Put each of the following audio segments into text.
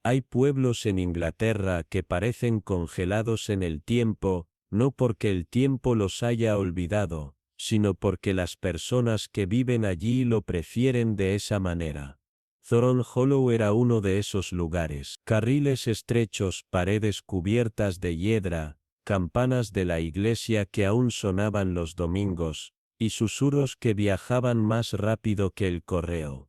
Hay pueblos en Inglaterra que parecen congelados en el tiempo, no porque el tiempo los haya olvidado, sino porque las personas que viven allí lo prefieren de esa manera. Thorn Hollow era uno de esos lugares. Carriles estrechos, paredes cubiertas de hiedra, campanas de la iglesia que aún sonaban los domingos, y susurros que viajaban más rápido que el correo.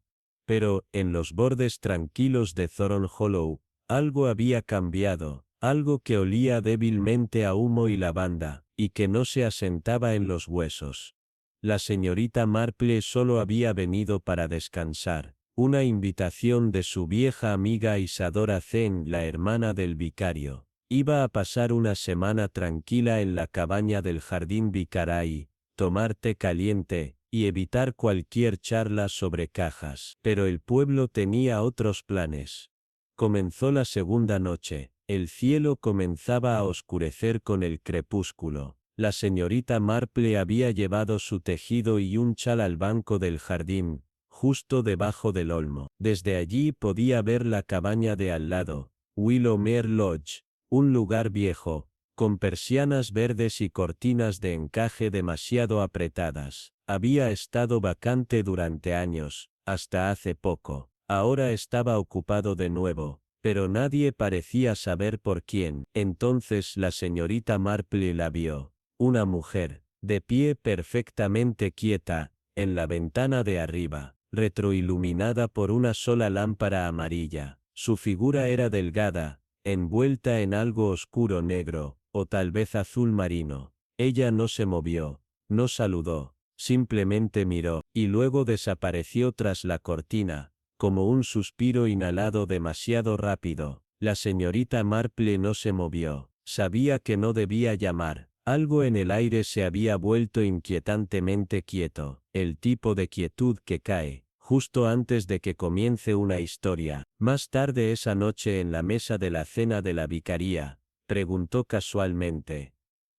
Pero, en los bordes tranquilos de Thorn Hollow, algo había cambiado, algo que olía débilmente a humo y lavanda, y que no se asentaba en los huesos. La señorita Marple solo había venido para descansar, una invitación de su vieja amiga Isadora Zen, la hermana del vicario. Iba a pasar una semana tranquila en la cabaña del jardín Vicaray, tomar té caliente, y evitar cualquier charla sobre cajas. Pero el pueblo tenía otros planes. Comenzó la segunda noche, el cielo comenzaba a oscurecer con el crepúsculo. La señorita Marple había llevado su tejido y un chal al banco del jardín, justo debajo del olmo. Desde allí podía ver la cabaña de al lado, Willowmere Lodge, un lugar viejo, con persianas verdes y cortinas de encaje demasiado apretadas. Había estado vacante durante años, hasta hace poco. Ahora estaba ocupado de nuevo, pero nadie parecía saber por quién. Entonces la señorita Marple la vio, una mujer, de pie perfectamente quieta, en la ventana de arriba, retroiluminada por una sola lámpara amarilla. Su figura era delgada, envuelta en algo oscuro negro, o tal vez azul marino. Ella no se movió, no saludó, simplemente miró, y luego desapareció tras la cortina, como un suspiro inhalado demasiado rápido. La señorita Marple no se movió, sabía que no debía llamar. Algo en el aire se había vuelto inquietantemente quieto, el tipo de quietud que cae, justo antes de que comience una historia. Más tarde esa noche en la mesa de la cena de la vicaría, preguntó casualmente: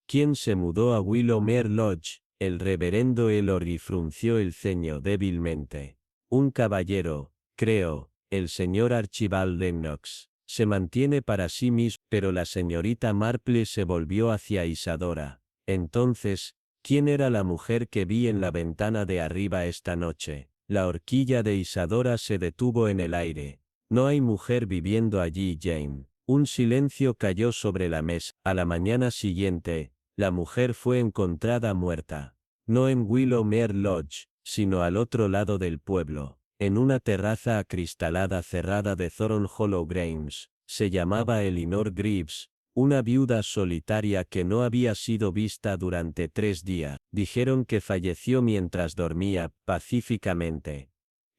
¿quién se mudó a Willowmere Lodge? El reverendo Elordi frunció el ceño débilmente. Un caballero, creo, el señor Archibald Lennox. Se mantiene para sí mismo, pero la señorita Marple se volvió hacia Isadora. Entonces, ¿quién era la mujer que vi en la ventana de arriba esta noche? La horquilla de Isadora se detuvo en el aire. No hay mujer viviendo allí, Jane. Un silencio cayó sobre la mesa. A la mañana siguiente, la mujer fue encontrada muerta. No en Willowmere Lodge, sino al otro lado del pueblo, en una terraza acristalada cerrada de Thorn Hollow Grange. Se llamaba Elinor Greaves, una viuda solitaria que no había sido vista durante 3 días. Dijeron que falleció mientras dormía, pacíficamente.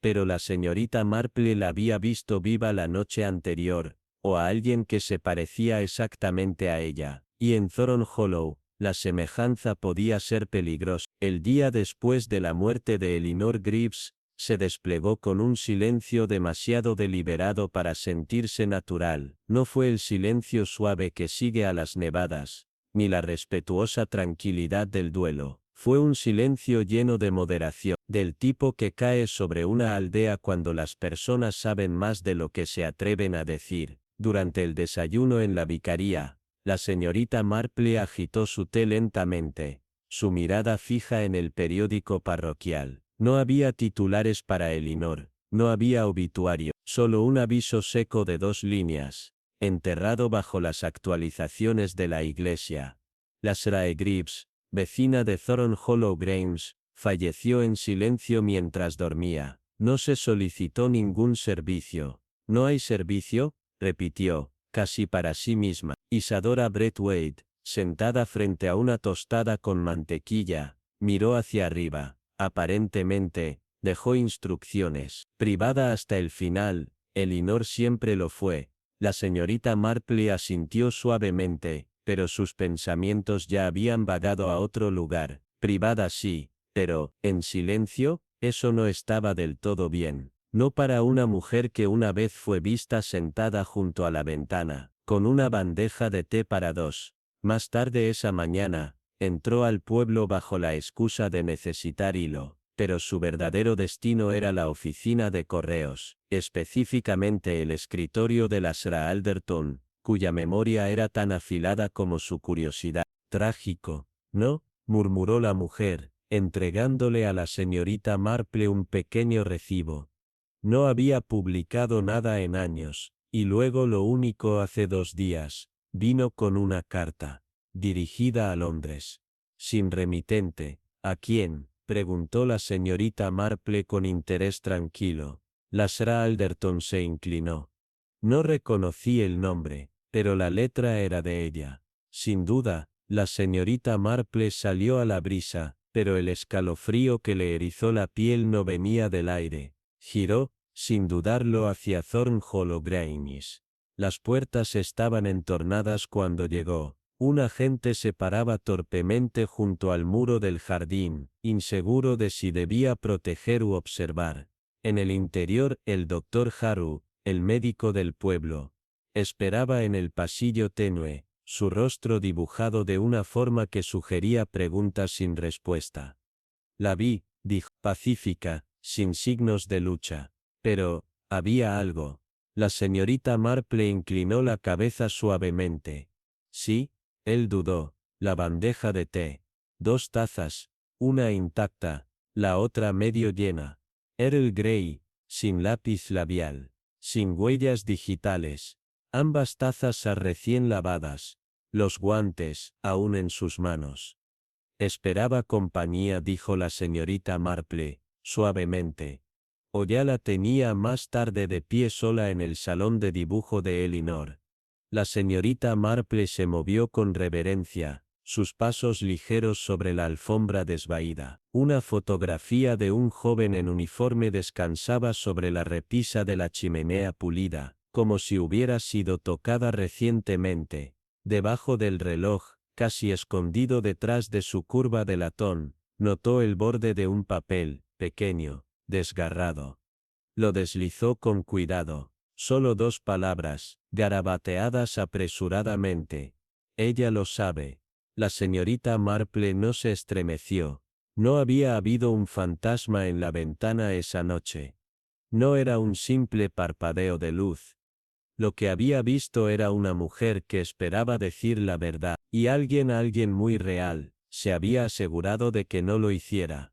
Pero la señorita Marple la había visto viva la noche anterior, o a alguien que se parecía exactamente a ella, y en Thorn Hollow, la semejanza podía ser peligrosa. El día después de la muerte de Elinor Greaves, se desplegó con un silencio demasiado deliberado para sentirse natural. No fue el silencio suave que sigue a las nevadas, ni la respetuosa tranquilidad del duelo. Fue un silencio lleno de moderación, del tipo que cae sobre una aldea cuando las personas saben más de lo que se atreven a decir. Durante el desayuno en la vicaría, la señorita Marple agitó su té lentamente, su mirada fija en el periódico parroquial. No había titulares para Elinor, no había obituario, solo un aviso seco de 2 líneas, enterrado bajo las actualizaciones de la iglesia. La Srae Greaves, vecina de Thorn Hollow Grange, falleció en silencio mientras dormía. No se solicitó ningún servicio. ¿No hay servicio?, repitió, casi para sí misma. Isadora Brethwaite, sentada frente a una tostada con mantequilla, miró hacia arriba. Aparentemente, dejó instrucciones. Privada hasta el final, Elinor siempre lo fue. La señorita Marple asintió suavemente, pero sus pensamientos ya habían vagado a otro lugar. Privada sí, pero, en silencio, eso no estaba del todo bien. No para una mujer que una vez fue vista sentada junto a la ventana, con una bandeja de té para 2. Más tarde esa mañana, entró al pueblo bajo la excusa de necesitar hilo. pero su verdadero destino era la oficina de correos, específicamente el escritorio de la Sra. Alderton, cuya memoria era tan afilada como su curiosidad. Trágico, ¿no?, murmuró la mujer, entregándole a la señorita Marple un pequeño recibo. No había publicado nada en años, y luego lo único hace 2 días, vino con una carta, dirigida a Londres. Sin remitente. ¿A quién?, preguntó la señorita Marple con interés tranquilo. La Sra. Alderton se inclinó. No reconocí el nombre, pero la letra era de ella. Sin duda, la señorita Marple salió a la brisa, pero el escalofrío que le erizó la piel no venía del aire. Giró, sin dudarlo, hacia Thornhollow Grange. Las puertas estaban entornadas cuando llegó. Un agente se paraba torpemente junto al muro del jardín, inseguro de si debía proteger u observar. En el interior, el doctor Haru, el médico del pueblo, esperaba en el pasillo tenue, su rostro dibujado de una forma que sugería preguntas sin respuesta. La vi, dijo, pacífica, sin signos de lucha. Pero, había algo. La señorita Marple inclinó la cabeza suavemente. Sí, él dudó. La bandeja de té. 2 tazas, una intacta, la otra medio llena. Earl Grey, sin lápiz labial, sin huellas digitales. Ambas tazas recién lavadas. Los guantes, aún en sus manos. Esperaba compañía, dijo la señorita Marple, suavemente. O ya la tenía más tarde de pie sola en el salón de dibujo de Elinor. La señorita Marple se movió con reverencia, sus pasos ligeros sobre la alfombra desvaída. Una fotografía de un joven en uniforme descansaba sobre la repisa de la chimenea pulida, como si hubiera sido tocada recientemente. Debajo del reloj, casi escondido detrás de su curva de latón, notó el borde de un papel, pequeño, desgarrado. Lo deslizó con cuidado. Solo 2 palabras, garabateadas apresuradamente. Ella lo sabe. La señorita Marple no se estremeció. No había habido un fantasma en la ventana esa noche. No era un simple parpadeo de luz. Lo que había visto era una mujer que esperaba decir la verdad, y alguien muy real, se había asegurado de que no lo hiciera.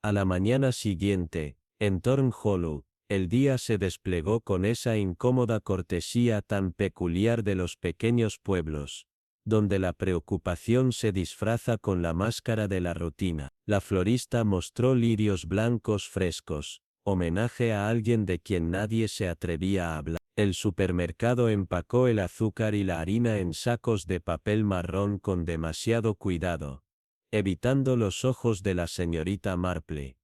A la mañana siguiente, en Thornhollow, el día se desplegó con esa incómoda cortesía tan peculiar de los pequeños pueblos, donde la preocupación se disfraza con la máscara de la rutina. La florista mostró lirios blancos frescos, homenaje a alguien de quien nadie se atrevía a hablar. El supermercado empacó el azúcar y la harina en sacos de papel marrón con demasiado cuidado, evitando los ojos de la señorita Marple.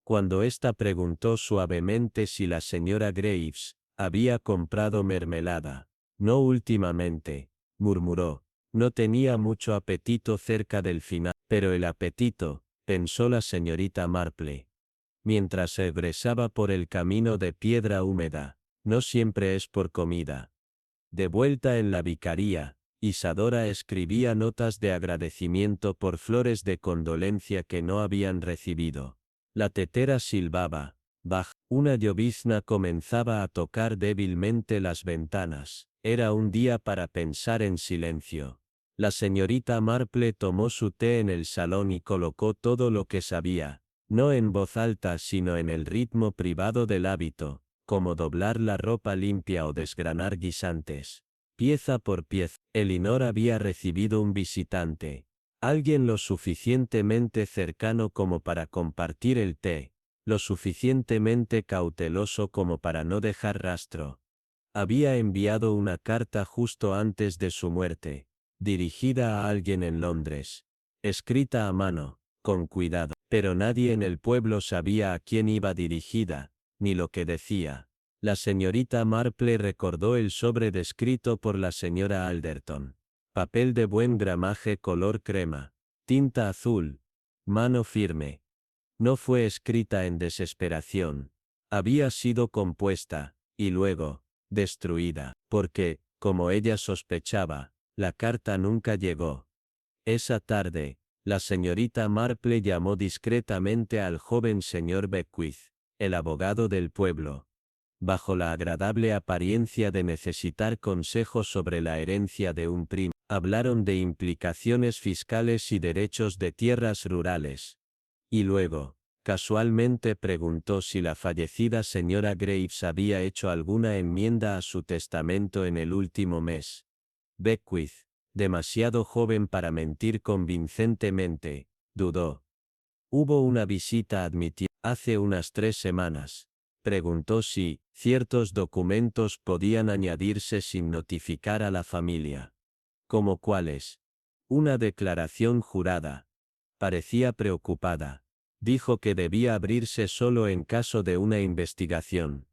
Cuando ésta preguntó suavemente si la señora Graves había comprado mermelada. No últimamente, murmuró. No tenía mucho apetito cerca del final. Pero el apetito, pensó la señorita Marple, mientras egresaba por el camino de piedra húmeda, no siempre es por comida. De vuelta en la vicaría, Isadora escribía notas de agradecimiento por flores de condolencia que no habían recibido. La tetera silbaba. Baj. Una llovizna comenzaba a tocar débilmente las ventanas. Era un día para pensar en silencio. La señorita Marple tomó su té en el salón y colocó todo lo que sabía, no en voz alta sino en el ritmo privado del hábito, como doblar la ropa limpia o desgranar guisantes. Pieza por pieza, Elinor había recibido un visitante. Alguien lo suficientemente cercano como para compartir el té, lo suficientemente cauteloso como para no dejar rastro. Había enviado una carta justo antes de su muerte, dirigida a alguien en Londres, escrita a mano, con cuidado, pero nadie en el pueblo sabía a quién iba dirigida, ni lo que decía. La señorita Marple recordó el sobre descrito por la señora Alderton. Papel de buen gramaje color crema, tinta azul, mano firme. No fue escrita en desesperación. Había sido compuesta, y luego, destruida, porque, como ella sospechaba, la carta nunca llegó. Esa tarde, La señorita Marple llamó discretamente al joven señor Beckwith, el abogado del pueblo. Bajo la agradable apariencia de necesitar consejos sobre la herencia de un primo, hablaron de implicaciones fiscales y derechos de tierras rurales. Y luego, casualmente preguntó si la fallecida señora Graves había hecho alguna enmienda a su testamento en el último mes. Beckwith, demasiado joven para mentir convincentemente, dudó. Hubo una visita admitida hace unas 3 semanas. Preguntó si ciertos documentos podían añadirse sin notificar a la familia. ¿Como cuáles? Una declaración jurada. Parecía preocupada. Dijo que debía abrirse solo en caso de una investigación.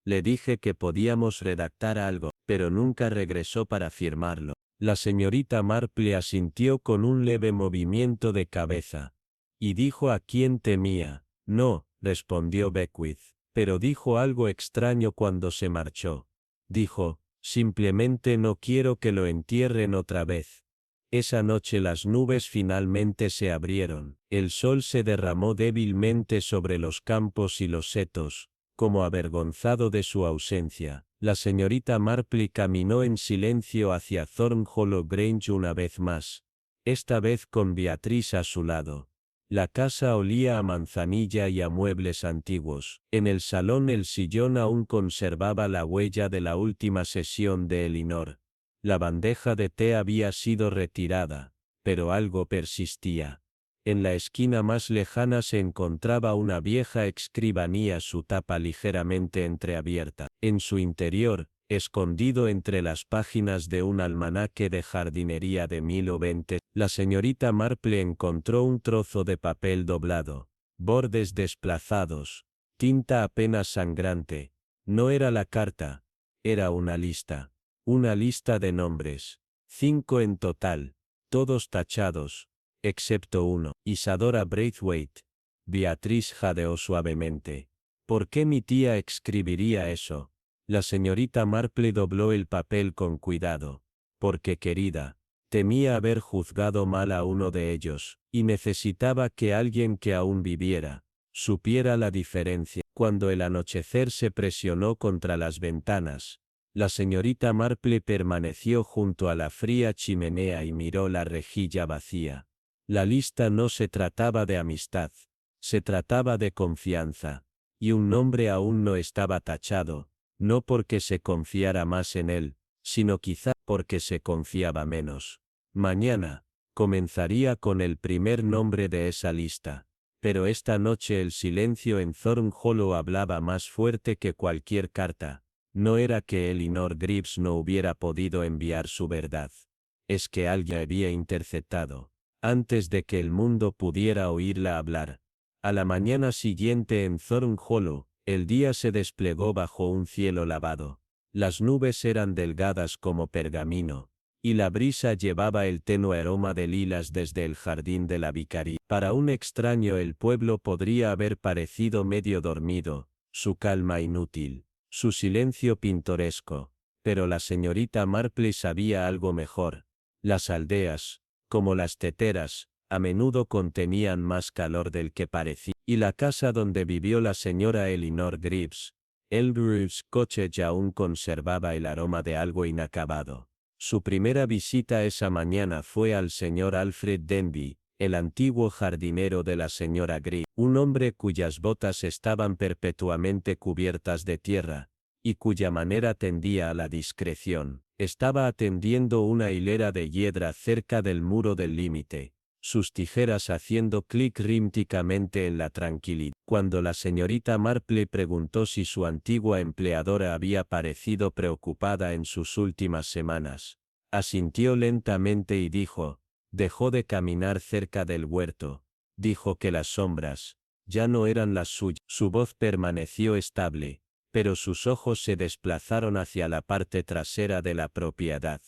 Le dije que podíamos redactar algo, pero nunca regresó para firmarlo. La señorita Marple asintió con un leve movimiento de cabeza. Y dijo a quién temía. No, respondió Beckwith, pero dijo algo extraño cuando se marchó. Dijo, simplemente no quiero que lo entierren otra vez. Esa noche las nubes finalmente se abrieron, el sol se derramó débilmente sobre los campos y los setos, como avergonzado de su ausencia. La señorita Marple caminó en silencio hacia Thornhollow Grange una vez más, esta vez con Beatriz a su lado. La casa olía a manzanilla y a muebles antiguos. En el salón el sillón aún conservaba la huella de la última sesión de Elinor. La bandeja de té había sido retirada, pero algo persistía. En la esquina más lejana se encontraba una vieja escribanía, su tapa ligeramente entreabierta. En su interior, escondido entre las páginas de un almanaque de jardinería de 1020, la señorita Marple encontró un trozo de papel doblado, bordes desplazados, tinta apenas sangrante. No era la carta, era una lista. Una lista de nombres. 5 en total, todos tachados, excepto uno. Isadora Braithwaite. Beatriz jadeó suavemente. ¿Por qué mi tía escribiría eso? La señorita Marple dobló el papel con cuidado. Porque, querida, temía haber juzgado mal a uno de ellos, y necesitaba que alguien que aún viviera, supiera la diferencia. Cuando el anochecer se presionó contra las ventanas, la señorita Marple permaneció junto a la fría chimenea y miró la rejilla vacía. La lista no se trataba de amistad, se trataba de confianza, y un nombre aún no estaba tachado, no porque se confiara más en él, sino quizá porque se confiaba menos. Mañana, comenzaría con el primer nombre de esa lista, pero esta noche el silencio en Thornhollow hablaba más fuerte que cualquier carta. No era que Elinor Greaves no hubiera podido enviar su verdad. Es que alguien había interceptado, antes de que el mundo pudiera oírla hablar. A la mañana siguiente en Thornhollow, el día se desplegó bajo un cielo lavado. Las nubes eran delgadas como pergamino, y la brisa llevaba el tenue aroma de lilas desde el jardín de la vicaría. Para un extraño el pueblo podría haber parecido medio dormido, su calma inútil, su silencio pintoresco, pero la señorita Marple sabía algo mejor. Las aldeas, como las teteras, a menudo contenían más calor del que parecía, y la casa donde vivió la señora Elinor Greaves, Elmgrove Cottage, aún conservaba el aroma de algo inacabado. Su primera visita esa mañana fue al señor Alfred Denby, el antiguo jardinero de la señora Greaves, un hombre cuyas botas estaban perpetuamente cubiertas de tierra, y cuya manera tendía a la discreción. Estaba atendiendo una hilera de hiedra cerca del muro del límite, sus tijeras haciendo clic rítmicamente en la tranquilidad. Cuando la señorita Marple preguntó si su antigua empleadora había parecido preocupada en sus últimas semanas, asintió lentamente y dijo, dejó de caminar cerca del huerto, dijo que las sombras ya no eran las suyas. Su voz permaneció estable, pero sus ojos se desplazaron hacia la parte trasera de la propiedad,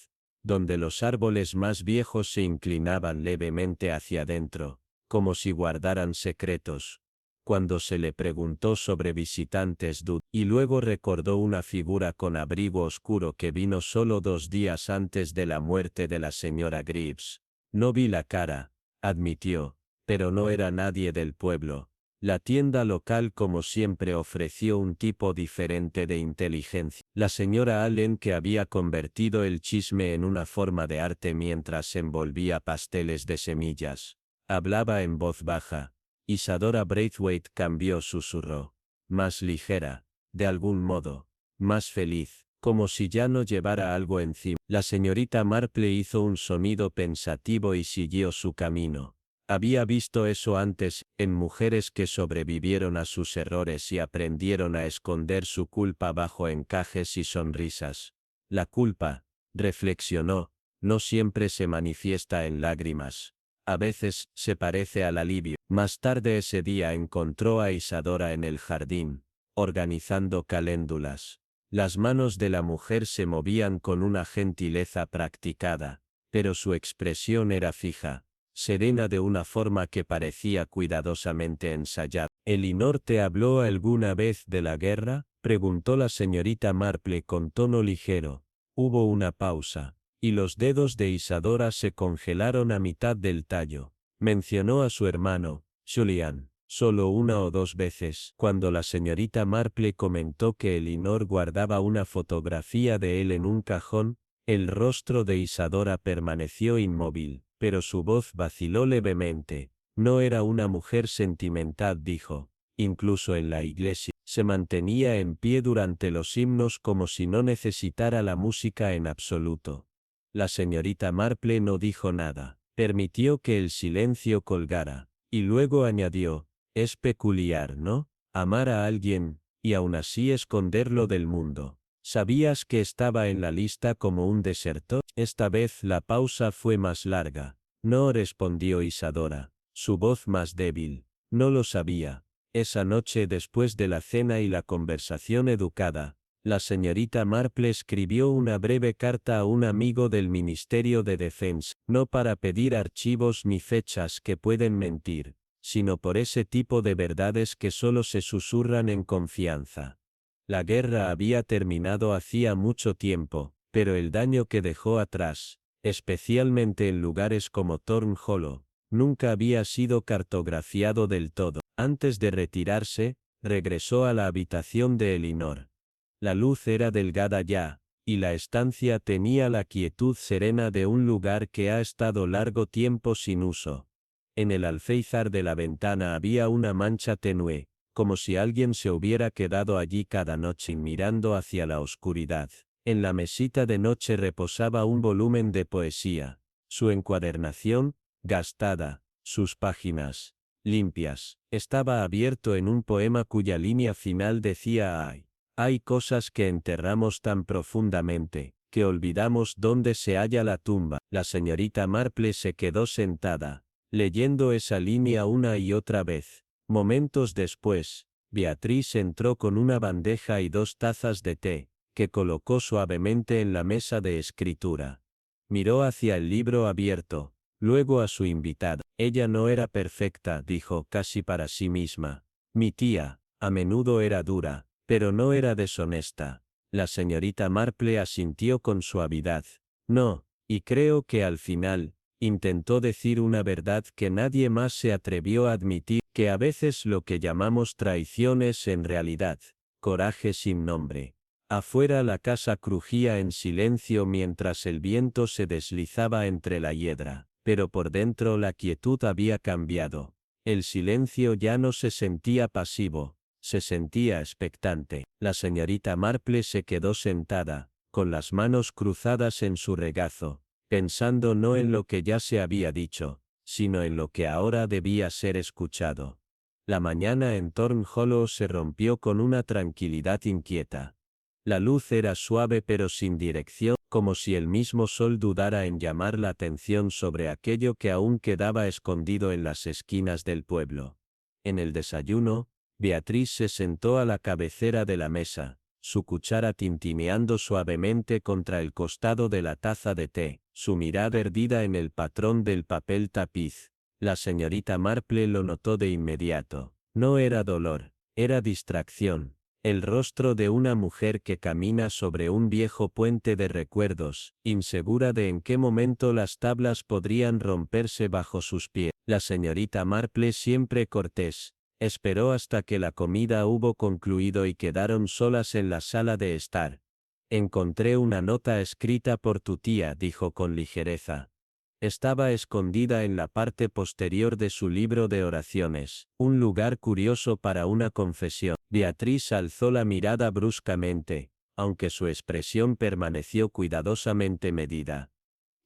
donde los árboles más viejos se inclinaban levemente hacia adentro, como si guardaran secretos. Cuando se le preguntó sobre visitantes dudó, y luego recordó una figura con abrigo oscuro que vino solo 2 días antes de la muerte de la señora Greaves. No vi la cara, admitió, pero no era nadie del pueblo. La tienda local como siempre ofreció un tipo diferente de inteligencia. La señora Allen, que había convertido el chisme en una forma de arte mientras envolvía pasteles de semillas, hablaba en voz baja. Isadora Braithwaite cambió, susurró. Más ligera, de algún modo, más feliz, como si ya no llevara algo encima. La señorita Marple hizo un sonido pensativo y siguió su camino. Había visto eso antes, en mujeres que sobrevivieron a sus errores y aprendieron a esconder su culpa bajo encajes y sonrisas. La culpa, reflexionó, no siempre se manifiesta en lágrimas. A veces, se parece al alivio. Más tarde ese día encontró a Isadora en el jardín, organizando caléndulas. Las manos de la mujer se movían con una gentileza practicada, pero su expresión era fija, serena de una forma que parecía cuidadosamente ensayada. —¿Elinor te habló alguna vez de la guerra? —preguntó la señorita Marple con tono ligero. Hubo una pausa, y los dedos de Isadora se congelaron a mitad del tallo. Mencionó a su hermano, Julian, solo una o dos veces. Cuando la señorita Marple comentó que Elinor guardaba una fotografía de él en un cajón, el rostro de Isadora permaneció inmóvil, pero su voz vaciló levemente. No era una mujer sentimental, dijo. Incluso en la iglesia, se mantenía en pie durante los himnos como si no necesitara la música en absoluto. La señorita Marple no dijo nada. Permitió que el silencio colgara, y luego añadió, es peculiar, ¿no? Amar a alguien, y aún así esconderlo del mundo. ¿Sabías que estaba en la lista como un desertor? Esta vez la pausa fue más larga. No, respondió Isadora, su voz más débil. No lo sabía. Esa noche, después de la cena y la conversación educada, la señorita Marple escribió una breve carta a un amigo del Ministerio de Defensa, no para pedir archivos ni fechas que pueden mentir, sino por ese tipo de verdades que solo se susurran en confianza. La guerra había terminado hacía mucho tiempo, pero el daño que dejó atrás, especialmente en lugares como Thorn Hollow, nunca había sido cartografiado del todo. Antes de retirarse, regresó a la habitación de Elinor. La luz era delgada ya, y la estancia tenía la quietud serena de un lugar que ha estado largo tiempo sin uso. En el alféizar de la ventana había una mancha tenue, como si alguien se hubiera quedado allí cada noche mirando hacia la oscuridad. En la mesita de noche reposaba un volumen de poesía, su encuadernación, gastada, sus páginas, limpias, estaba abierto en un poema cuya línea final decía ay. Hay cosas que enterramos tan profundamente, que olvidamos dónde se halla la tumba. La señorita Marple se quedó sentada, leyendo esa línea una y otra vez. Momentos después, Beatriz entró con una bandeja y 2 tazas de té, que colocó suavemente en la mesa de escritura. Miró hacia el libro abierto, luego a su invitada. Ella no era perfecta, dijo casi para sí misma. Mi tía, a menudo era dura, pero no era deshonesta. La señorita Marple asintió con suavidad. No, y creo que al final, intentó decir una verdad que nadie más se atrevió a admitir, que a veces lo que llamamos traición es en realidad coraje sin nombre. Afuera la casa crujía en silencio mientras el viento se deslizaba entre la hiedra, pero por dentro la quietud había cambiado. El silencio ya no se sentía pasivo, se sentía expectante. La señorita Marple se quedó sentada, con las manos cruzadas en su regazo, pensando no en lo que ya se había dicho, sino en lo que ahora debía ser escuchado. La mañana en Thorn Hollow se rompió con una tranquilidad inquieta. La luz era suave pero sin dirección, como si el mismo sol dudara en llamar la atención sobre aquello que aún quedaba escondido en las esquinas del pueblo. En el desayuno, Beatriz se sentó a la cabecera de la mesa, su cuchara tintineando suavemente contra el costado de la taza de té, su mirada perdida en el patrón del papel tapiz. La señorita Marple lo notó de inmediato. No era dolor, era distracción. El rostro de una mujer que camina sobre un viejo puente de recuerdos, insegura de en qué momento las tablas podrían romperse bajo sus pies. La señorita Marple, siempre cortés, esperó hasta que la comida hubo concluido y quedaron solas en la sala de estar. Encontré una nota escrita por tu tía, dijo con ligereza. Estaba escondida en la parte posterior de su libro de oraciones, un lugar curioso para una confesión. Beatriz alzó la mirada bruscamente, aunque su expresión permaneció cuidadosamente medida.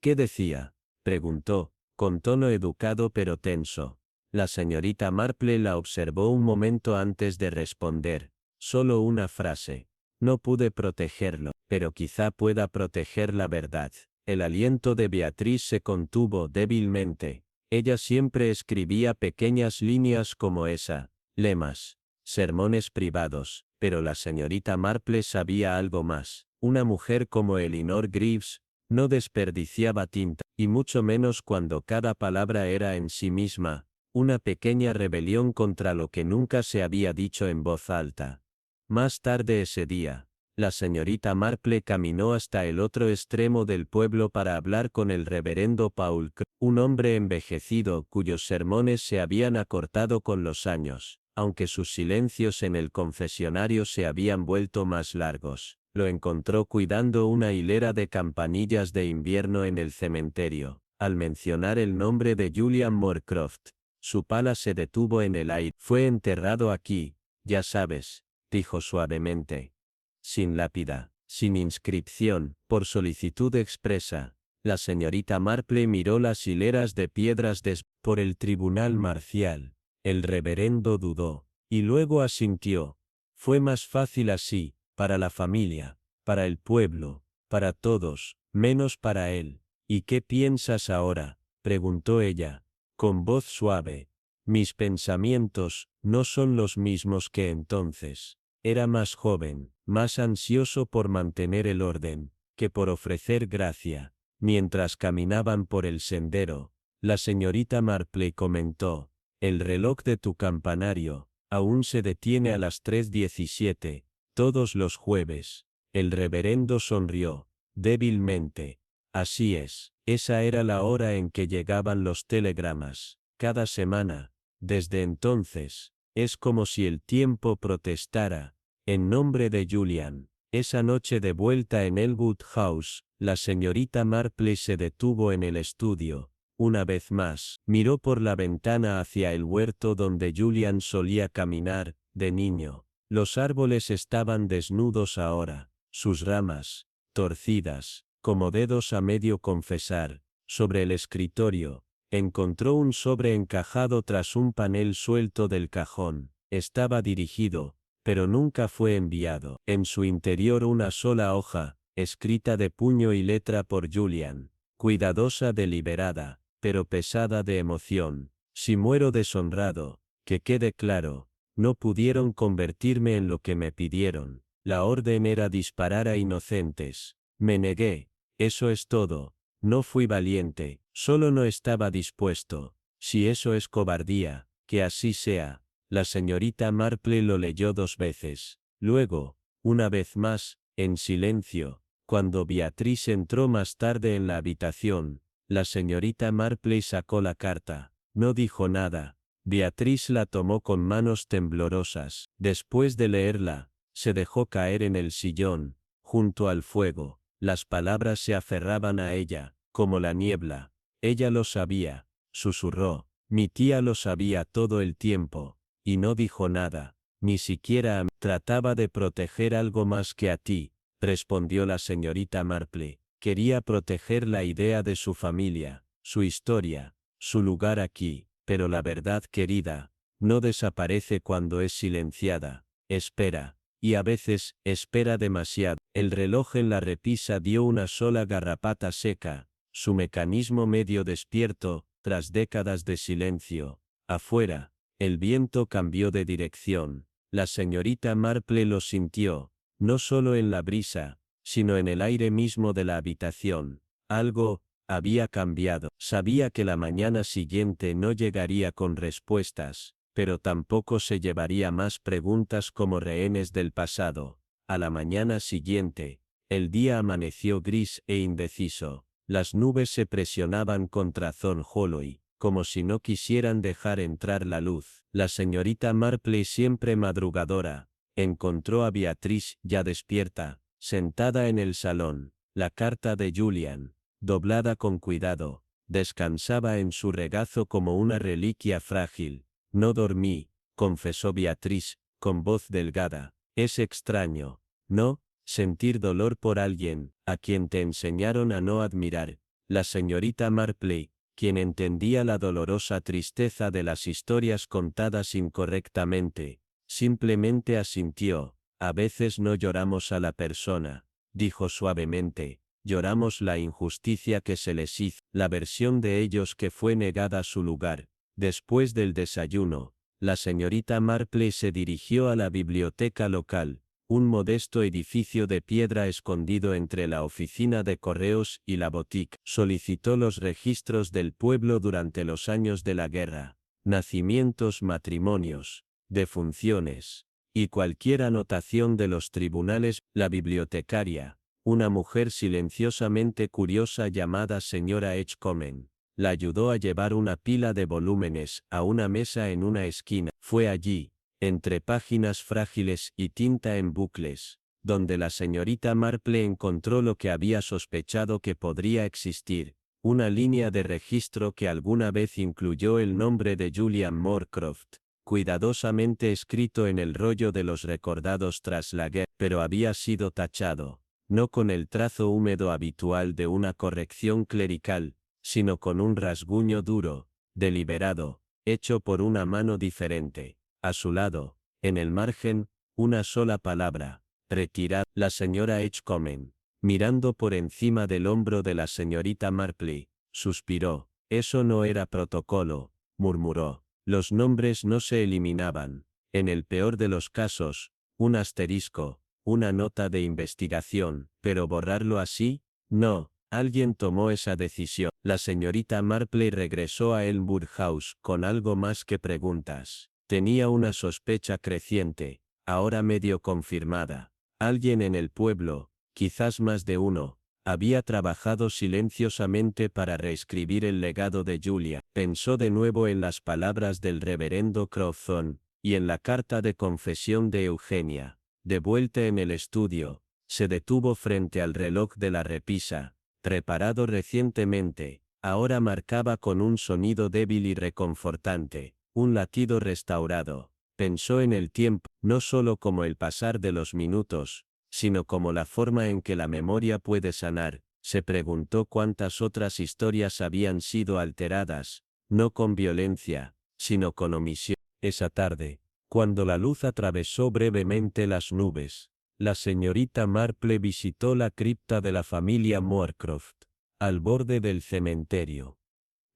¿Qué decía?, preguntó, con tono educado pero tenso. La señorita Marple la observó un momento antes de responder. Solo una frase. No pude protegerlo, pero quizá pueda proteger la verdad. El aliento de Beatriz se contuvo débilmente. Ella siempre escribía pequeñas líneas como esa, lemas, sermones privados, pero la señorita Marple sabía algo más. Una mujer como Elinor Greaves no desperdiciaba tinta, y mucho menos cuando cada palabra era en sí misma una pequeña rebelión contra lo que nunca se había dicho en voz alta. Más tarde ese día, la señorita Marple caminó hasta el otro extremo del pueblo para hablar con el reverendo Paul Cr, un hombre envejecido cuyos sermones se habían acortado con los años, aunque sus silencios en el confesionario se habían vuelto más largos. Lo encontró cuidando una hilera de campanillas de invierno en el cementerio. Al mencionar el nombre de Julian Moorcroft, su pala se detuvo en el aire. Fue enterrado aquí, ya sabes, dijo suavemente. Sin lápida, sin inscripción, por solicitud expresa. La señorita Marple miró las hileras de piedras por el tribunal marcial. El reverendo dudó, y luego asintió. Fue más fácil así, para la familia, para el pueblo, para todos, menos para él. ¿Y qué piensas ahora?, preguntó ella, con voz suave. Mis pensamientos no son los mismos que entonces. Era más joven, más ansioso por mantener el orden, que por ofrecer gracia. Mientras caminaban por el sendero, la señorita Marple comentó, el reloj de tu campanario aún se detiene a las 3:17, todos los jueves. El reverendo sonrió, débilmente. Así es, esa era la hora en que llegaban los telegramas, cada semana. Desde entonces, es como si el tiempo protestara. En nombre de Julian. Esa noche de vuelta en Elwood House, la señorita Marple se detuvo en el estudio. Una vez más, miró por la ventana hacia el huerto donde Julian solía caminar, de niño. Los árboles estaban desnudos ahora, sus ramas, torcidas, como dedos a medio confesar. Sobre el escritorio, encontró un sobre encajado tras un panel suelto del cajón. Estaba dirigido, pero nunca fue enviado. En su interior una sola hoja, escrita de puño y letra por Julian, cuidadosa, deliberada, pero pesada de emoción. Si muero deshonrado, que quede claro, no pudieron convertirme en lo que me pidieron. La orden era disparar a inocentes. Me negué. Eso es todo. No fui valiente, solo no estaba dispuesto. Si eso es cobardía, que así sea. La señorita Marple lo leyó 2 veces. Luego, una vez más, en silencio. Cuando Beatriz entró más tarde en la habitación, la señorita Marple sacó la carta. No dijo nada. Beatriz la tomó con manos temblorosas. Después de leerla, se dejó caer en el sillón, junto al fuego. Las palabras se aferraban a ella, como la niebla. Ella lo sabía, susurró. Mi tía lo sabía todo el tiempo. Y no dijo nada, ni siquiera a mí. Trataba de proteger algo más que a ti, respondió la señorita Marple. Quería proteger la idea de su familia, su historia, su lugar aquí, pero la verdad, querida, no desaparece cuando es silenciada. Espera, y a veces, espera demasiado. El reloj en la repisa dio una sola garrapata seca, su mecanismo medio despierto, tras décadas de silencio. Afuera, el viento cambió de dirección. La señorita Marple lo sintió, no solo en la brisa, sino en el aire mismo de la habitación. Algo había cambiado. Sabía que la mañana siguiente no llegaría con respuestas, pero tampoco se llevaría más preguntas como rehenes del pasado. A la mañana siguiente, el día amaneció gris e indeciso. Las nubes se presionaban contra Thorn Hollow, como si no quisieran dejar entrar la luz. La señorita Marpley, siempre madrugadora, encontró a Beatrice ya despierta, sentada en el salón. La carta de Julian, doblada con cuidado, descansaba en su regazo como una reliquia frágil. No dormí, confesó Beatrice, con voz delgada. Es extraño, ¿no? Sentir dolor por alguien, a quien te enseñaron a no admirar. La señorita Marpley, quien entendía la dolorosa tristeza de las historias contadas incorrectamente, simplemente asintió. A veces no lloramos a la persona, dijo suavemente, lloramos la injusticia que se les hizo, la versión de ellos que fue negada su lugar. Después del desayuno, la señorita Marpley se dirigió a la biblioteca local, un modesto edificio de piedra escondido entre la oficina de correos y la boutique. Solicitó los registros del pueblo durante los años de la guerra, nacimientos, matrimonios, defunciones, y cualquier anotación de los tribunales. La bibliotecaria, una mujer silenciosamente curiosa llamada señora Edgecombe, la ayudó a llevar una pila de volúmenes a una mesa en una esquina. Fue allí, entre páginas frágiles y tinta en bucles, donde la señorita Marpley encontró lo que había sospechado que podría existir, una línea de registro que alguna vez incluyó el nombre de Julian Moorcroft, cuidadosamente escrito en el rollo de los recordados tras la guerra, pero había sido tachado, no con el trazo húmedo habitual de una corrección clerical, sino con un rasguño duro, deliberado, hecho por una mano diferente. A su lado, en el margen, una sola palabra, retirad. La señora Edgecombe, mirando por encima del hombro de la señorita Marpley, suspiró. Eso no era protocolo, murmuró. Los nombres no se eliminaban. En el peor de los casos, un asterisco, una nota de investigación, pero borrarlo así, no. Alguien tomó esa decisión. La señorita Marpley regresó a Elmwood House con algo más que preguntas. Tenía una sospecha creciente, ahora medio confirmada. Alguien en el pueblo, quizás más de uno, había trabajado silenciosamente para reescribir el legado de Julia. Pensó de nuevo en las palabras del reverendo Crowthorne, y en la carta de confesión de Eugenia. De vuelta en el estudio, se detuvo frente al reloj de la repisa, preparado recientemente. Ahora marcaba con un sonido débil y reconfortante, un latido restaurado. Pensó en el tiempo, no solo como el pasar de los minutos, sino como la forma en que la memoria puede sanar. Se preguntó cuántas otras historias habían sido alteradas, no con violencia, sino con omisión. Esa tarde, cuando la luz atravesó brevemente las nubes, la señorita Marpley visitó la cripta de la familia Moorcroft, al borde del cementerio.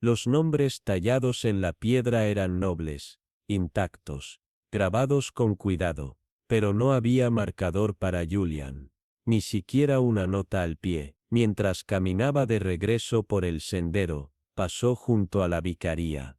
Los nombres tallados en la piedra eran nobles, intactos, grabados con cuidado, pero no había marcador para Julian, ni siquiera una nota al pie. Mientras caminaba de regreso por el sendero, pasó junto a la vicaría.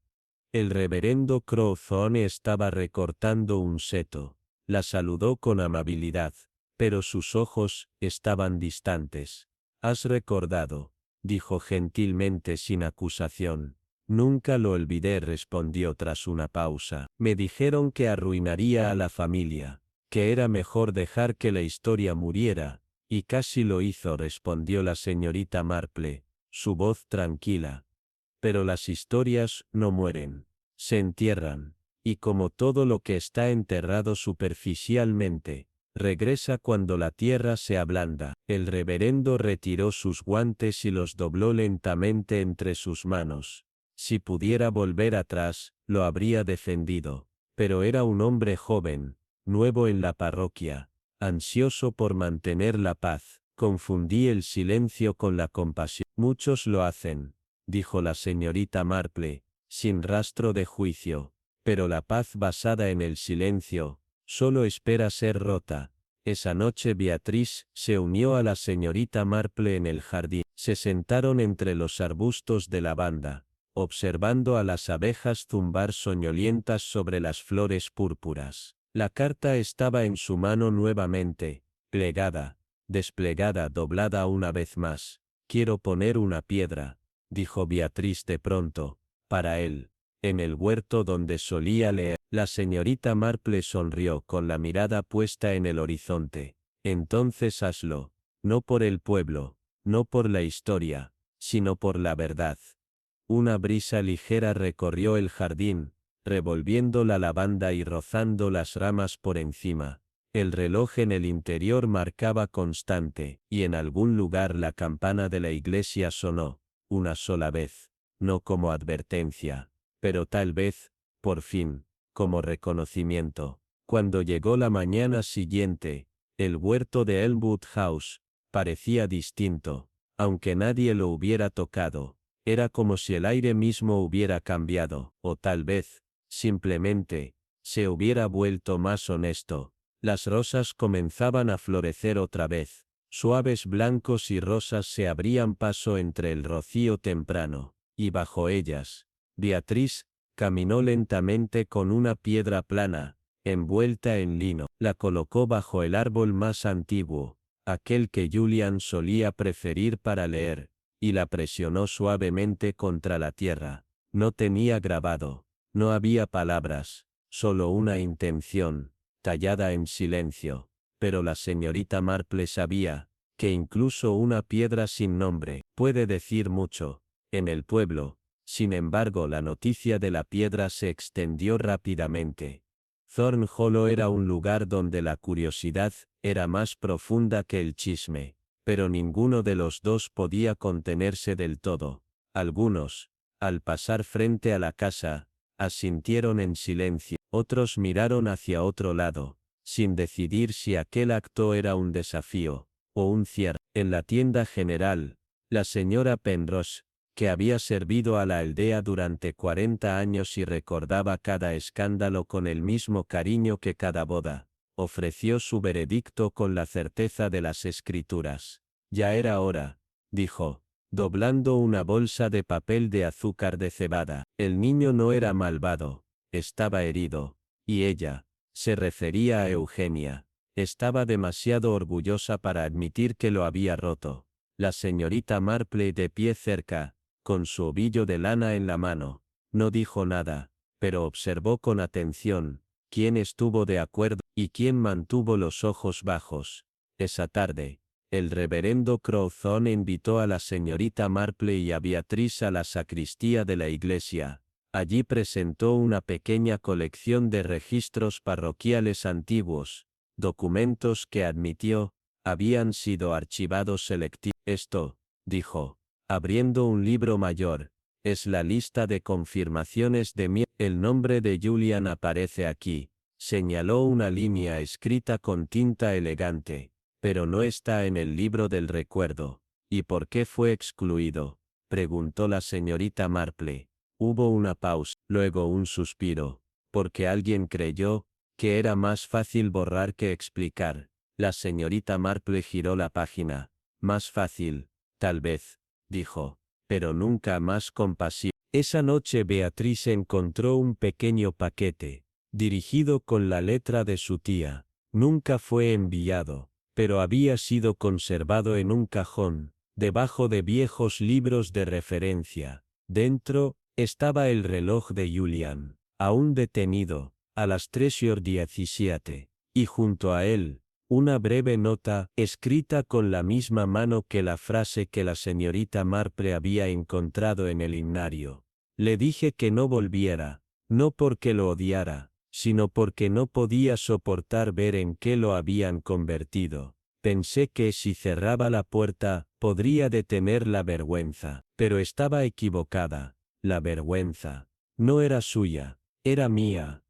El reverendo Crowthorne estaba recortando un seto. La saludó con amabilidad, pero sus ojos estaban distantes. «Has recordado», dijo gentilmente sin acusación. «Nunca lo olvidé», respondió tras una pausa. «Me dijeron que arruinaría a la familia, que era mejor dejar que la historia muriera, y casi lo hizo», respondió la señorita Marpley, su voz tranquila. «Pero las historias no mueren, se entierran, y como todo lo que está enterrado superficialmente, regresa cuando la tierra se ablanda». El reverendo retiró sus guantes y los dobló lentamente entre sus manos. Si pudiera volver atrás, lo habría defendido. Pero era un hombre joven, nuevo en la parroquia, ansioso por mantener la paz. Confundí el silencio con la compasión. «Muchos lo hacen», dijo la señorita Marpley, sin rastro de juicio. «Pero la paz basada en el silencio, solo espera ser rota». Esa noche Beatrice se unió a la señorita Marpley en el jardín. Se sentaron entre los arbustos de lavanda, observando a las abejas zumbar soñolientas sobre las flores púrpuras. La carta estaba en su mano nuevamente, plegada, desplegada, doblada una vez más. Quiero poner una piedra, dijo Beatriz de pronto, para él, en el huerto donde solía leer. La señorita Marple sonrió con la mirada puesta en el horizonte. Entonces hazlo, no por el pueblo, no por la historia, sino por la verdad. Una brisa ligera recorrió el jardín, revolviendo la lavanda y rozando las ramas por encima. El reloj en el interior marcaba constante, y en algún lugar la campana de la iglesia sonó, una sola vez, no como advertencia, pero tal vez, por fin, como reconocimiento. Cuando llegó la mañana siguiente, el huerto de Elmwood House parecía distinto, aunque nadie lo hubiera tocado. Era como si el aire mismo hubiera cambiado, o tal vez, simplemente, se hubiera vuelto más honesto. Las rosas comenzaban a florecer otra vez. Suaves blancos y rosas se abrían paso entre el rocío temprano, y bajo ellas, Beatriz caminó lentamente con una piedra plana, envuelta en lino. La colocó bajo el árbol más antiguo, aquel que Julian solía preferir para leer, y la presionó suavemente contra la tierra. No tenía grabado, no había palabras, solo una intención, tallada en silencio. Pero la señorita Marple sabía que incluso una piedra sin nombre puede decir mucho. En el pueblo, sin embargo, la noticia de la piedra se extendió rápidamente. Thorn Hollow era un lugar donde la curiosidad era más profunda que el chisme, pero ninguno de los dos podía contenerse del todo. Algunos, al pasar frente a la casa, asintieron en silencio. Otros miraron hacia otro lado, sin decidir si aquel acto era un desafío o un cierre. En la tienda general, la señora Penrose, que había servido a la aldea durante 40 años y recordaba cada escándalo con el mismo cariño que cada boda, ofreció su veredicto con la certeza de las escrituras. Ya era hora, dijo, doblando una bolsa de papel de azúcar de cebada. El niño no era malvado, estaba herido, y ella, se refería a Eugenia, estaba demasiado orgullosa para admitir que lo había roto. La señorita Marple, de pie cerca, con su ovillo de lana en la mano, no dijo nada, pero observó con atención quién estuvo de acuerdo y quién mantuvo los ojos bajos. Esa tarde, el reverendo Crowthorne invitó a la señorita Marple y a Beatriz a la sacristía de la iglesia. Allí presentó una pequeña colección de registros parroquiales antiguos, documentos que admitió habían sido archivados selectivamente. Esto, dijo, abriendo un libro mayor, es la lista de confirmaciones de mi... El nombre de Julian aparece aquí, señaló una línea escrita con tinta elegante, pero no está en el libro del recuerdo. ¿Y por qué fue excluido?, preguntó la señorita Marple. Hubo una pausa, luego un suspiro, porque alguien creyó que era más fácil borrar que explicar. La señorita Marple giró la página. Más fácil, tal vez, dijo, pero nunca más compasivo. Esa noche Beatriz encontró un pequeño paquete, dirigido con la letra de su tía. Nunca fue enviado, pero había sido conservado en un cajón, debajo de viejos libros de referencia. Dentro, estaba el reloj de Julian, aún detenido, a las 3:17, y junto a él, una breve nota, escrita con la misma mano que la frase que la señorita Marple había encontrado en el himnario. Le dije que no volviera, no porque lo odiara, sino porque no podía soportar ver en qué lo habían convertido. Pensé que si cerraba la puerta, podría detener la vergüenza, pero estaba equivocada. La vergüenza no era suya, era mía.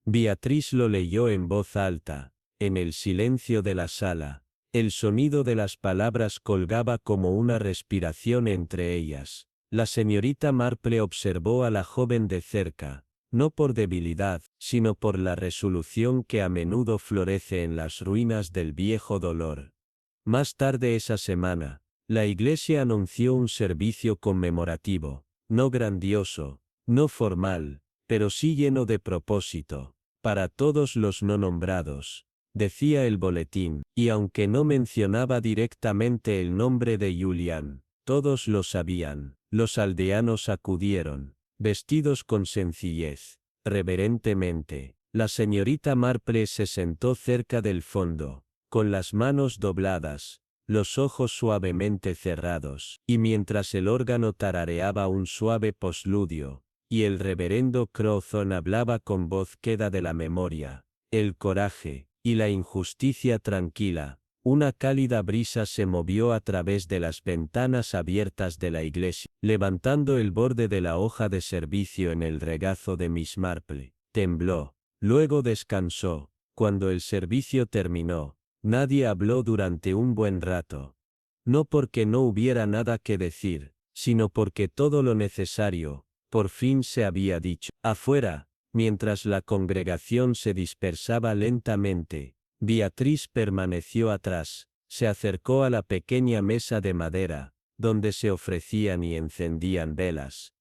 Beatriz lo leyó en voz alta. En el silencio de la sala, el sonido de las palabras colgaba como una respiración entre ellas. La señorita Marple observó a la joven de cerca, no por debilidad, sino por la resolución que a menudo florece en las ruinas del viejo dolor. Más tarde esa semana, la iglesia anunció un servicio conmemorativo. no grandioso, no formal, pero sí lleno de propósito, para todos los no nombrados, decía el boletín, y aunque no mencionaba directamente el nombre de Julian, todos lo sabían. Los aldeanos acudieron, vestidos con sencillez, reverentemente. La señorita Marple se sentó cerca del fondo, con las manos dobladas, los ojos suavemente cerrados, y mientras el órgano tarareaba un suave postludio, y el reverendo Crowthorne hablaba con voz queda de la memoria, el coraje, y la injusticia tranquila, una cálida brisa se movió a través de las ventanas abiertas de la iglesia, levantando el borde de la hoja de servicio en el regazo de Miss Marple. Tembló, luego descansó. Cuando el servicio terminó, nadie habló durante un buen rato. No porque no hubiera nada que decir, sino porque todo lo necesario, por fin se había dicho. Afuera, mientras la congregación se dispersaba lentamente, Beatriz permaneció atrás, se acercó a la pequeña mesa de madera, donde se ofrecían y encendían velas.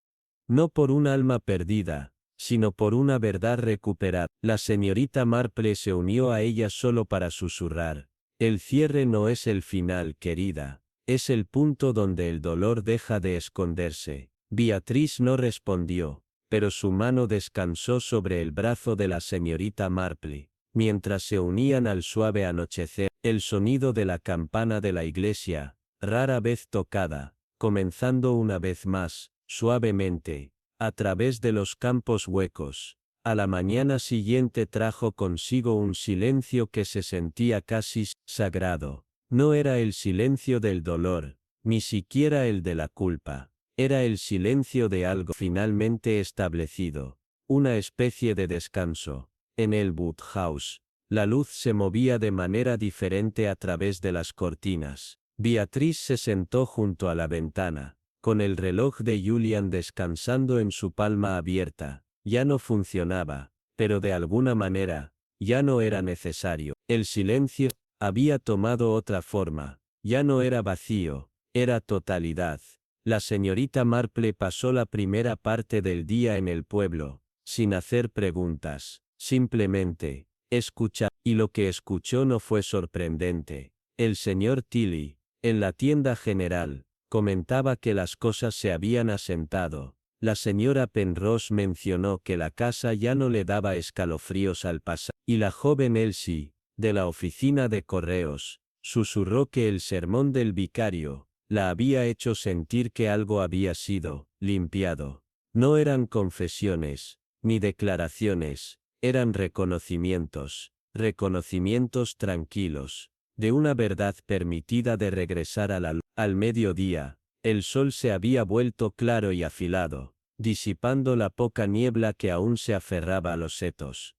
No por un alma perdida, sino por una verdad recuperada. La señorita Marple se unió a ella solo para susurrar. El cierre no es el final, querida, es el punto donde el dolor deja de esconderse. Beatriz no respondió, pero su mano descansó sobre el brazo de la señorita Marple. Mientras se unían al suave anochecer, el sonido de la campana de la iglesia, rara vez tocada, comenzando una vez más, suavemente, a través de los campos huecos. A la mañana siguiente trajo consigo un silencio que se sentía casi sagrado. No era el silencio del dolor, ni siquiera el de la culpa. Era el silencio de algo finalmente establecido, una especie de descanso. En el Woodhouse, la luz se movía de manera diferente a través de las cortinas. Beatriz se sentó junto a la ventana, con el reloj de Julian descansando en su palma abierta. Ya no funcionaba, pero de alguna manera, ya no era necesario. El silencio había tomado otra forma, ya no era vacío, era totalidad. La señorita Marple pasó la primera parte del día en el pueblo, sin hacer preguntas. Simplemente, escuchar, y lo que escuchó no fue sorprendente. El señor Tilly, en la tienda general, comentaba que las cosas se habían asentado. La señora Penrose mencionó que la casa ya no le daba escalofríos al pasar, y la joven Elsie, de la oficina de correos, susurró que el sermón del vicario la había hecho sentir que algo había sido limpiado. No eran confesiones, ni declaraciones, eran reconocimientos tranquilos, de una verdad permitida de regresar a la luz. Al mediodía, el sol se había vuelto claro y afilado, disipando la poca niebla que aún se aferraba a los setos.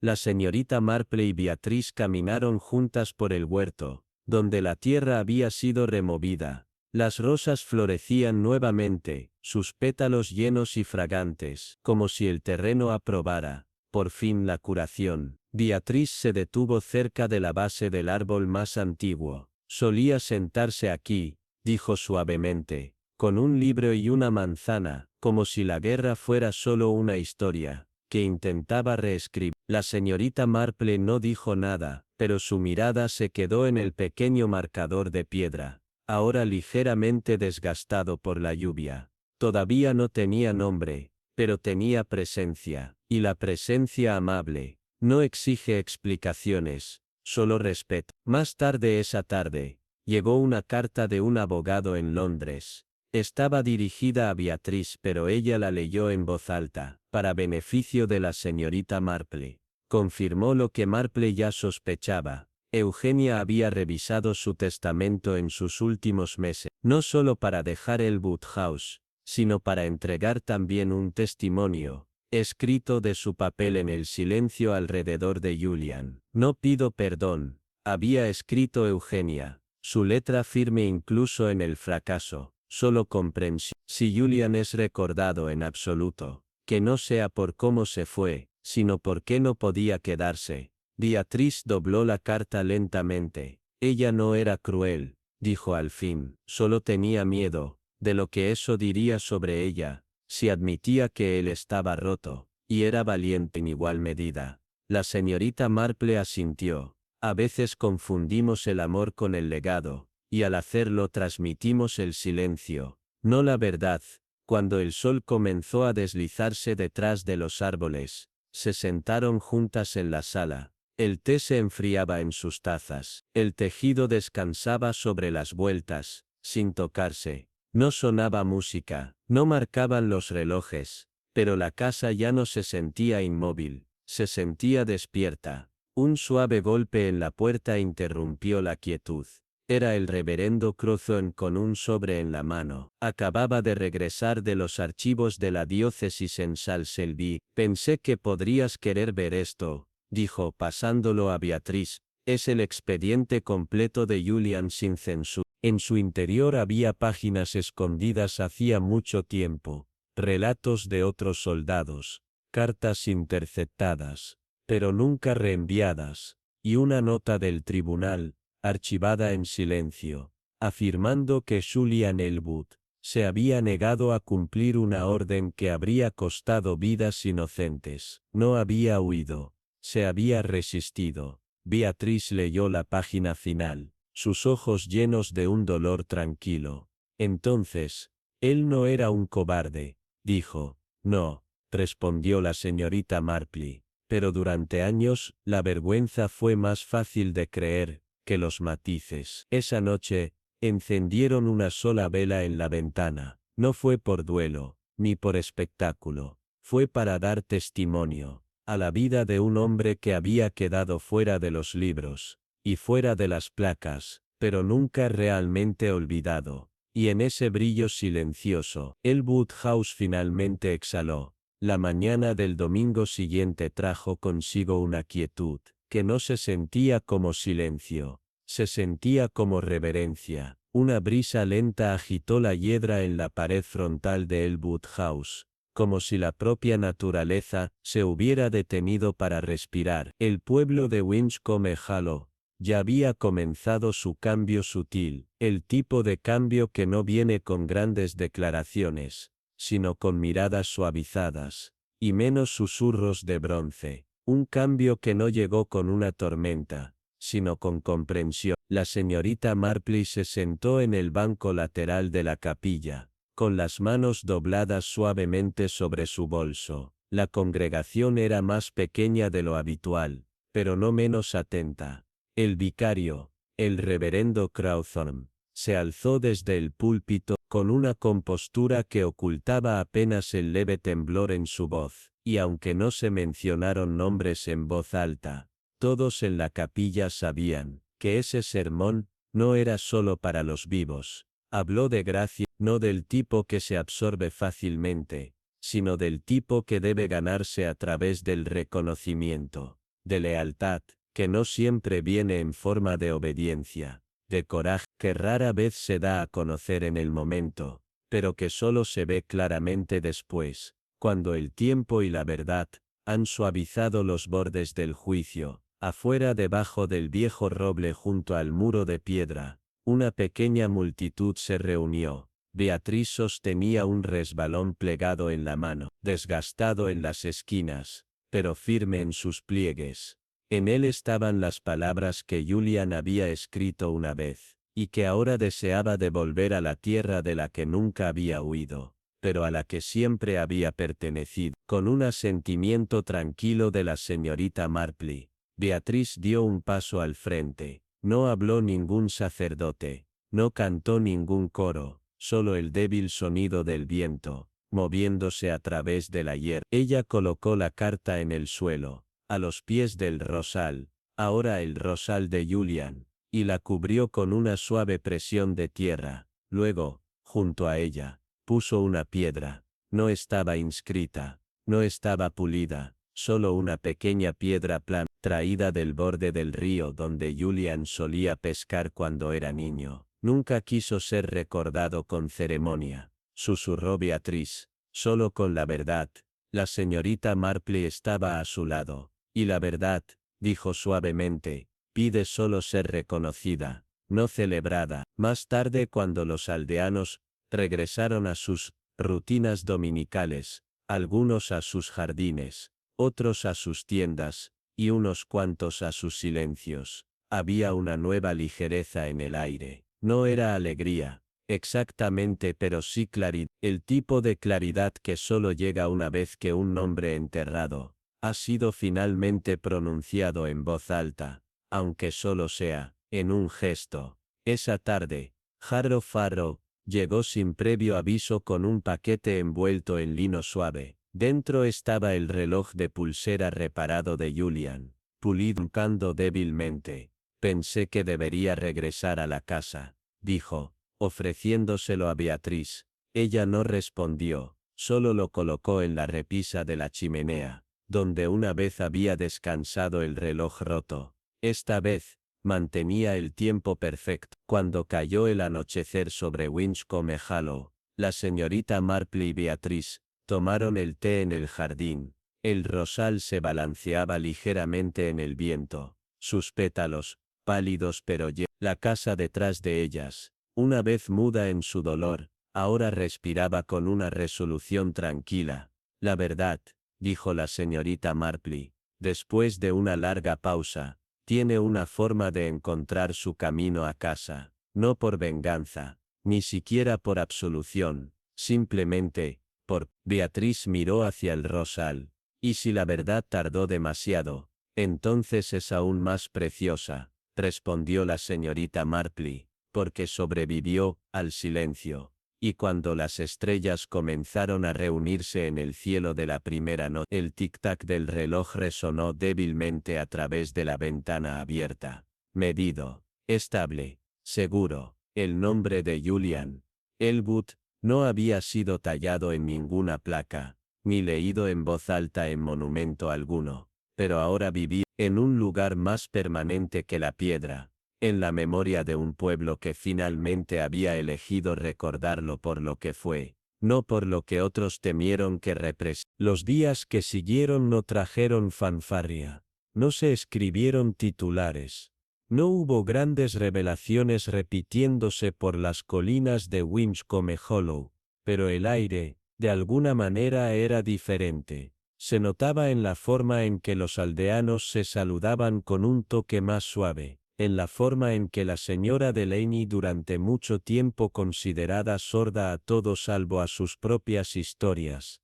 La señorita Marple y Beatriz caminaron juntas por el huerto, donde la tierra había sido removida. Las rosas florecían nuevamente, sus pétalos llenos y fragantes, como si el terreno aprobara, por fin, la curación. Beatriz se detuvo cerca de la base del árbol más antiguo. Solía sentarse aquí, dijo suavemente, con un libro y una manzana, como si la guerra fuera solo una historia, que intentaba reescribir. La señorita Marple no dijo nada, pero su mirada se quedó en el pequeño marcador de piedra, ahora ligeramente desgastado por la lluvia. Todavía no tenía nombre, pero tenía presencia, y la presencia amable no exige explicaciones, solo respeto. Más tarde esa tarde, llegó una carta de un abogado en Londres. Estaba dirigida a Beatriz, pero ella la leyó en voz alta, para beneficio de la señorita Marple. Confirmó lo que Marple ya sospechaba. Eugenia había revisado su testamento en sus últimos meses, no solo para dejar el Woodhouse, sino para entregar también un testimonio escrito de su papel en el silencio alrededor de Julian. No pido perdón, había escrito Eugenia, su letra firme incluso en el fracaso, solo comprensión. Si Julian es recordado en absoluto, que no sea por cómo se fue, sino por qué no podía quedarse. Beatriz dobló la carta lentamente. Ella no era cruel, dijo al fin, solo tenía miedo de lo que eso diría sobre ella. si admitía que él estaba roto, y era valiente en igual medida. La señorita Marple asintió. A veces confundimos el amor con el legado, y al hacerlo transmitimos el silencio, no la verdad. Cuando el sol comenzó a deslizarse detrás de los árboles, se sentaron juntas en la sala. El té se enfriaba en sus tazas. El tejido descansaba sobre las vueltas, sin tocarse. No sonaba música, no marcaban los relojes, pero la casa ya no se sentía inmóvil, se sentía despierta. Un suave golpe en la puerta interrumpió la quietud. Era el reverendo Crowthorne con un sobre en la mano. Acababa de regresar de los archivos de la diócesis en Salisbury. Pensé que podrías querer ver esto, dijo pasándolo a Beatriz. Es el expediente completo de Julian sin censura. En su interior había páginas escondidas hacía mucho tiempo, relatos de otros soldados, cartas interceptadas, pero nunca reenviadas, y una nota del tribunal, archivada en silencio, afirmando que Julian Elwood se había negado a cumplir una orden que habría costado vidas inocentes. No había huido, se había resistido. Beatriz leyó la página final, sus ojos llenos de un dolor tranquilo. Entonces, él no era un cobarde, dijo. No, respondió la señorita Marple, pero durante años, la vergüenza fue más fácil de creer que los matices. Esa noche, encendieron una sola vela en la ventana. No fue por duelo, ni por espectáculo, fue para dar testimonio a la vida de un hombre que había quedado fuera de los libros, y fuera de las placas, pero nunca realmente olvidado. Y en ese brillo silencioso, Elwood House finalmente exhaló. La mañana del domingo siguiente trajo consigo una quietud, que no se sentía como silencio, se sentía como reverencia. Una brisa lenta agitó la hiedra en la pared frontal de Elwood House, como si la propia naturaleza se hubiera detenido para respirar. El pueblo de Winchcombe Hollow ya había comenzado su cambio sutil, el tipo de cambio que no viene con grandes declaraciones, sino con miradas suavizadas, y menos susurros de bronce, un cambio que no llegó con una tormenta, sino con comprensión. La señorita Marple se sentó en el banco lateral de la capilla, con las manos dobladas suavemente sobre su bolso. La congregación era más pequeña de lo habitual, pero no menos atenta. El vicario, el reverendo Crowthorne, se alzó desde el púlpito, con una compostura que ocultaba apenas el leve temblor en su voz, y aunque no se mencionaron nombres en voz alta, todos en la capilla sabían que ese sermón no era solo para los vivos. Habló de gracia, no del tipo que se absorbe fácilmente, sino del tipo que debe ganarse a través del reconocimiento, de lealtad, que no siempre viene en forma de obediencia, de coraje, que rara vez se da a conocer en el momento, pero que solo se ve claramente después, cuando el tiempo y la verdad han suavizado los bordes del juicio. Afuera, debajo del viejo roble junto al muro de piedra, una pequeña multitud se reunió. Beatriz sostenía un resbalón plegado en la mano, desgastado en las esquinas, pero firme en sus pliegues. En él estaban las palabras que Julian había escrito una vez, y que ahora deseaba devolver a la tierra de la que nunca había huido, pero a la que siempre había pertenecido. Con un asentimiento tranquilo de la señorita Marple, Beatriz dio un paso al frente. No habló ningún sacerdote, no cantó ningún coro, solo el débil sonido del viento, moviéndose a través de la hierba. Ella colocó la carta en el suelo, a los pies del rosal, ahora el rosal de Julian, y la cubrió con una suave presión de tierra. Luego, junto a ella, puso una piedra. No estaba inscrita, no estaba pulida, solo una pequeña piedra plana, traída del borde del río donde Julian solía pescar cuando era niño. Nunca quiso ser recordado con ceremonia, susurró Beatriz, solo con la verdad. La señorita Marple estaba a su lado, y la verdad, dijo suavemente, pide solo ser reconocida, no celebrada. Más tarde, cuando los aldeanos regresaron a sus rutinas dominicales, algunos a sus jardines, otros a sus tiendas, y unos cuantos a sus silencios. Había una nueva ligereza en el aire. No era alegría, exactamente, pero sí claridad. El tipo de claridad que solo llega una vez que un nombre enterrado ha sido finalmente pronunciado en voz alta, aunque solo sea en un gesto. Esa tarde, Harrow Farrow llegó sin previo aviso con un paquete envuelto en lino suave. Dentro estaba el reloj de pulsera reparado de Julian, pulido débilmente. Pensé que debería regresar a la casa, dijo, ofreciéndoselo a Beatriz. Ella no respondió, solo lo colocó en la repisa de la chimenea, donde una vez había descansado el reloj roto. Esta vez, mantenía el tiempo perfecto. Cuando cayó el anochecer sobre Winchcombe Hollow, la señorita Marple y Beatriz tomaron el té en el jardín. El rosal se balanceaba ligeramente en el viento. Sus pétalos, pálidos pero la casa detrás de ellas, una vez muda en su dolor, ahora respiraba con una resolución tranquila. La verdad, dijo la señorita Marple, después de una larga pausa, tiene una forma de encontrar su camino a casa, no por venganza, ni siquiera por absolución, simplemente, por... Beatriz miró hacia el rosal. Y si la verdad tardó demasiado, entonces es aún más preciosa, respondió la señorita Marple, porque sobrevivió al silencio. Y cuando las estrellas comenzaron a reunirse en el cielo de la primera noche, el tic-tac del reloj resonó débilmente a través de la ventana abierta. Medido, estable, seguro. El nombre de Julian Elwood no había sido tallado en ninguna placa, ni leído en voz alta en monumento alguno, pero ahora vivía en un lugar más permanente que la piedra, en la memoria de un pueblo que finalmente había elegido recordarlo por lo que fue, no por lo que otros temieron que representara. Los días que siguieron no trajeron fanfarria, no se escribieron titulares. No hubo grandes revelaciones repitiéndose por las colinas de Winchcombe Hollow, pero el aire, de alguna manera, era diferente. Se notaba en la forma en que los aldeanos se saludaban con un toque más suave, en la forma en que la señora Delaney, durante mucho tiempo considerada sorda a todo salvo a sus propias historias,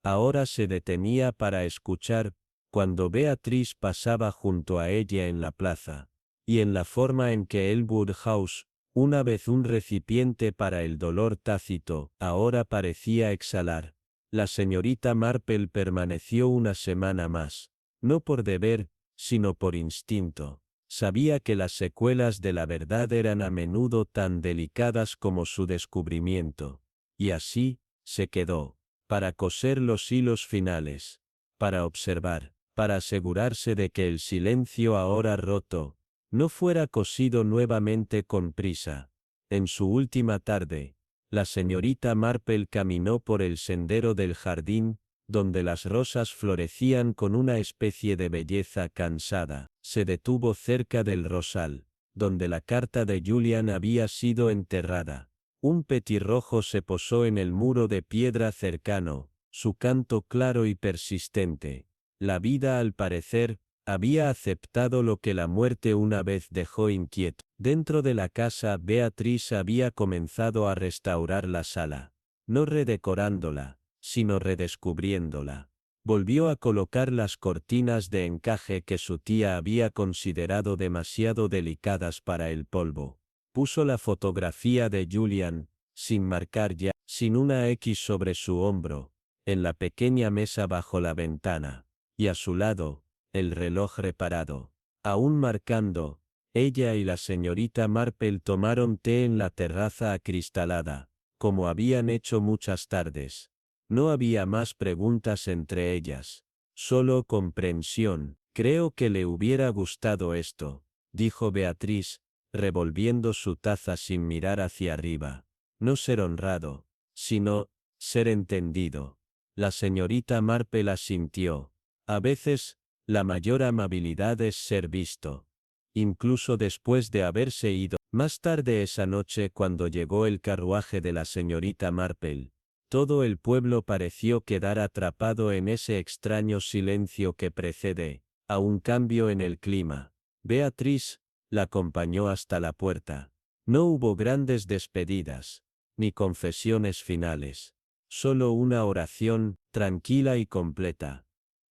ahora se detenía para escuchar, cuando Beatriz pasaba junto a ella en la plaza, y en la forma en que Elwood House, una vez un recipiente para el dolor tácito, ahora parecía exhalar. La señorita Marple permaneció una semana más, no por deber, sino por instinto. Sabía que las secuelas de la verdad eran a menudo tan delicadas como su descubrimiento, y así, se quedó, para coser los hilos finales, para observar, para asegurarse de que el silencio ahora roto, no fuera cosido nuevamente con prisa. En su última tarde, la señorita Marple caminó por el sendero del jardín, donde las rosas florecían con una especie de belleza cansada. Se detuvo cerca del rosal, donde la carta de Julian había sido enterrada. Un petirrojo se posó en el muro de piedra cercano, su canto claro y persistente. La vida, al parecer, había aceptado lo que la muerte una vez dejó inquieto. Dentro de la casa, Beatriz había comenzado a restaurar la sala, no redecorándola, sino redescubriéndola. Volvió a colocar las cortinas de encaje que su tía había considerado demasiado delicadas para el polvo. Puso la fotografía de Julian, sin marcar ya, sin una X sobre su hombro, en la pequeña mesa bajo la ventana, y a su lado, el reloj reparado. Aún marcando, ella y la señorita Marple tomaron té en la terraza acristalada, como habían hecho muchas tardes. No había más preguntas entre ellas, solo comprensión. Creo que le hubiera gustado esto, dijo Beatriz, revolviendo su taza sin mirar hacia arriba. No ser honrado, sino ser entendido. La señorita Marple asintió. A veces, la mayor amabilidad es ser visto. Incluso después de haberse ido. Más tarde esa noche, cuando llegó el carruaje de la señorita Marple, Todo el pueblo pareció quedar atrapado en ese extraño silencio que precede a un cambio en el clima. Beatriz la acompañó hasta la puerta. No hubo grandes despedidas, ni confesiones finales. Solo una oración, tranquila y completa.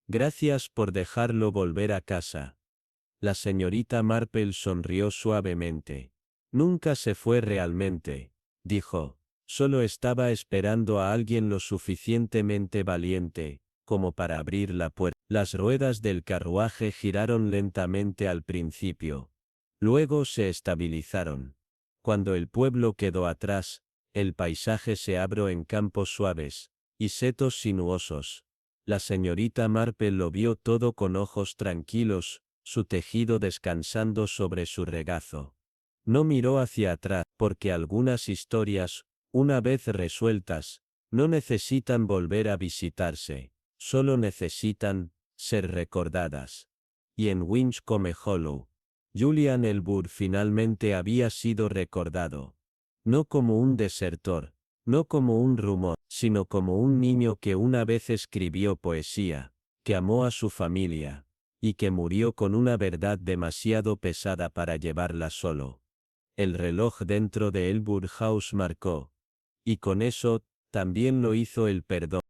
Gracias por dejarlo volver a casa. La señorita Marple sonrió suavemente. Nunca se fue realmente, dijo. Solo estaba esperando a alguien lo suficientemente valiente, como para abrir la puerta. Las ruedas del carruaje giraron lentamente al principio. Luego se estabilizaron. Cuando el pueblo quedó atrás, el paisaje se abrió en campos suaves y setos sinuosos. La señorita Marple lo vio todo con ojos tranquilos, su tejido descansando sobre su regazo. No miró hacia atrás, porque algunas historias, una vez resueltas, no necesitan volver a visitarse, solo necesitan ser recordadas. Y en Winchcombe Hollow, Julian Elwood finalmente había sido recordado. No como un desertor, no como un rumor, sino como un niño que una vez escribió poesía, que amó a su familia, y que murió con una verdad demasiado pesada para llevarla solo. El reloj dentro de Elwood House marcó. Y con eso, también lo hizo el perdón.